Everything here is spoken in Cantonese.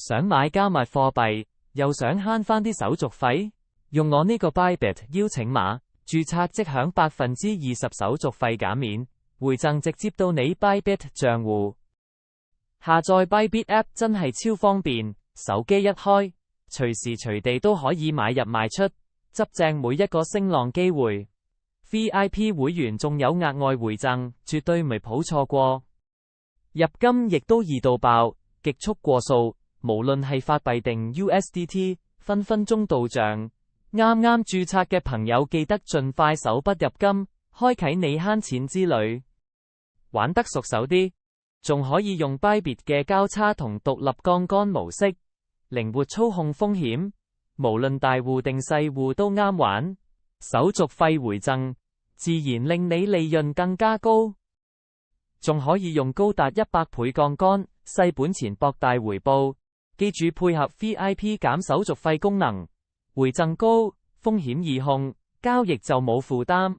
想買加密貨幣，又想慳返啲手續費？用我呢個 Bybit 邀請碼註冊即享20%手續費減免，回贈直接到你 Bybit 賬戶。下載 Bybit App 真係超方便，手機一開，隨時隨地都可以買入賣出，執正每一個升浪機會。VIP 會員仲有額外回贈，絕對咪抱錯過。入金亦都易到爆，極速過數，無論係法幣定 USDT， 分分鐘到賬。啱啱註冊嘅朋友記得盡快手筆入金，開啟你慳錢之旅。玩得熟手啲，仲可以用 Bybit 嘅交叉同獨立槓桿模式，靈活操控風險，無論大戶定細戶都啱玩。手續費回贈，自然令你利潤更加高。仲可以用高達100倍槓桿，細本錢博大回報。記住配合 VIP 減手續費功能，回贈高，風險易控，交易就冇負擔。